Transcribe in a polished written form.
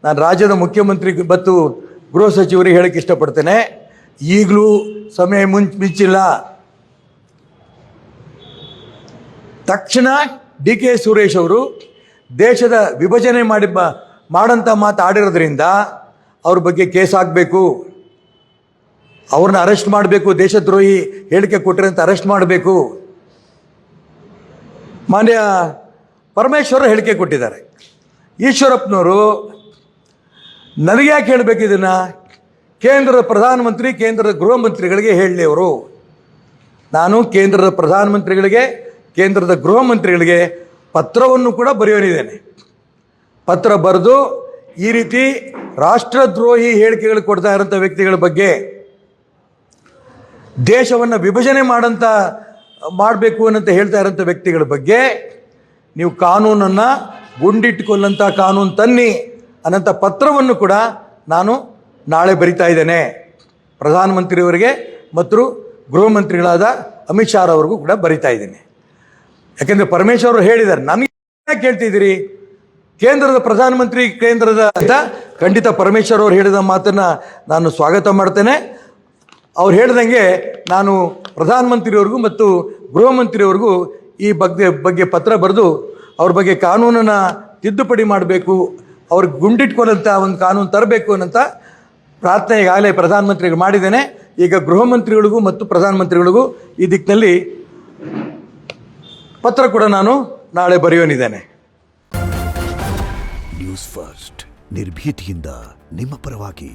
ನಾನು ರಾಜ್ಯದ ಮುಖ್ಯಮಂತ್ರಿ ಮತ್ತು ಗೃಹ ಸಚಿವರಿಗೆ ಹೇಳಕ್ಕೆ ಇಷ್ಟಪಡ್ತೇನೆ, ಈಗಲೂ ಸಮಯ ಮಿಂಚಿಲ್ಲ. ತಕ್ಷಣ ಡಿ ಕೆ ಸುರೇಶ್ ಅವರು ದೇಶದ ವಿಭಜನೆ ಮಾಡಂತ ಮಾತು ಆಡಿರೋದ್ರಿಂದ ಅವ್ರ ಬಗ್ಗೆ ಕೇಸ್ ಆಗಬೇಕು, ಅವ್ರನ್ನ ಅರೆಸ್ಟ್ ಮಾಡಬೇಕು, ದೇಶದ್ರೋಹಿ ಹೇಳಿಕೆ ಕೊಟ್ಟರೆ ಅಂತ ಅರೆಸ್ಟ್ ಮಾಡಬೇಕು. ಮಾನ್ಯ ಪರಮೇಶ್ವರ್ ಹೇಳಿಕೆ ಕೊಟ್ಟಿದ್ದಾರೆ. ಈಶ್ವರಪ್ಪನವರು ನನಗೆ ಯಾಕೆ ಹೇಳಬೇಕು ಇದನ್ನು? ಕೇಂದ್ರದ ಪ್ರಧಾನಮಂತ್ರಿ, ಕೇಂದ್ರದ ಗೃಹ ಮಂತ್ರಿಗಳಿಗೆ ಹೇಳಲಿ ಅವರು. ನಾನು ಕೇಂದ್ರದ ಪ್ರಧಾನಮಂತ್ರಿಗಳಿಗೆ, ಕೇಂದ್ರದ ಗೃಹ ಮಂತ್ರಿಗಳಿಗೆ ಪತ್ರವನ್ನು ಕೂಡ ಬರೆಯೋನಿದ್ದೇನೆ. ಪತ್ರ ಬರೆದು ಈ ರೀತಿ ರಾಷ್ಟ್ರದ್ರೋಹಿ ಹೇಳಿಕೆಗಳು ಕೊಡ್ತಾ ಇರೋಂಥ ವ್ಯಕ್ತಿಗಳ ಬಗ್ಗೆ, ದೇಶವನ್ನು ವಿಭಜನೆ ಮಾಡಬೇಕು ಅನ್ನಂತ ಹೇಳ್ತಾ ಇರೋಂಥ ವ್ಯಕ್ತಿಗಳ ಬಗ್ಗೆ ನೀವು ಕಾನೂನನ್ನು ಗುಂಡಿಟ್ಟುಕೊಳ್ಳಂಥ ಕಾನೂನು ತನ್ನಿ ಅನ್ನೋಂಥ ಪತ್ರವನ್ನು ಕೂಡ ನಾನು ನಾಳೆ ಬರಿತಾ ಇದ್ದೇನೆ ಪ್ರಧಾನಮಂತ್ರಿಯವರಿಗೆ ಮತ್ತು ಗೃಹ ಮಂತ್ರಿಗಳಾದ ಅಮಿತ್ ಶಾ ಅವರಿಗೂ ಕೂಡ ಬರಿತಾ ಇದ್ದೇನೆ. ಯಾಕೆಂದರೆ ಪರಮೇಶ್ವರ್ ಅವರು ಹೇಳಿದ್ದಾರೆ, ನನಗೆ ಯಾಕೆ ಕೇಳ್ತಿದ್ದೀರಿ? ಕೇಂದ್ರದ ಪ್ರಧಾನಮಂತ್ರಿ, ಕೇಂದ್ರದ ಖಂಡಿತ ಪರಮೇಶ್ವರ್ ಅವರು ಹೇಳಿದ ಮಾತನ್ನು ನಾನು ಸ್ವಾಗತ ಮಾಡ್ತೇನೆ. ಅವ್ರು ಹೇಳ್ದಂಗೆ ನಾನು ಪ್ರಧಾನಮಂತ್ರಿಯವ್ರಿಗೂ ಮತ್ತು ಗೃಹ ಮಂತ್ರಿಯವ್ರಿಗೂ ಈ ಬಗ್ಗೆ ಪತ್ರ ಬರೆದು ಅವ್ರ ಬಗ್ಗೆ ಕಾನೂನನ್ನು ತಿದ್ದುಪಡಿ ಮಾಡಬೇಕು, ಅವ್ರಿಗೆ ಗುಂಡಿಟ್ಕೊಳ್ಳೋಂಥ ಒಂದು ಕಾನೂನು ತರಬೇಕು ಅನ್ನೋಂಥ ಪ್ರಾರ್ಥನೆ ಈಗಾಗಲೇ ಪ್ರಧಾನಮಂತ್ರಿಗಳು ಮಾಡಿದ್ದೇನೆ. ಈಗ ಗೃಹ ಮಂತ್ರಿಗಳಿಗೂ ಮತ್ತು ಪ್ರಧಾನಮಂತ್ರಿಗಳಿಗೂ ಈ ದಿಕ್ಕಿನಲ್ಲಿ ಪತ್ರ ಕೂಡ ನಾನು ನಾಳೆ ಬರೆಯೋನಿದ್ದೇನೆ. ನ್ಯೂಸ್ ಫಸ್ಟ್ ನಿರ್ಭೀತಿಯಿಂದ ನಿಮ್ಮ ಪರವಾಗಿ.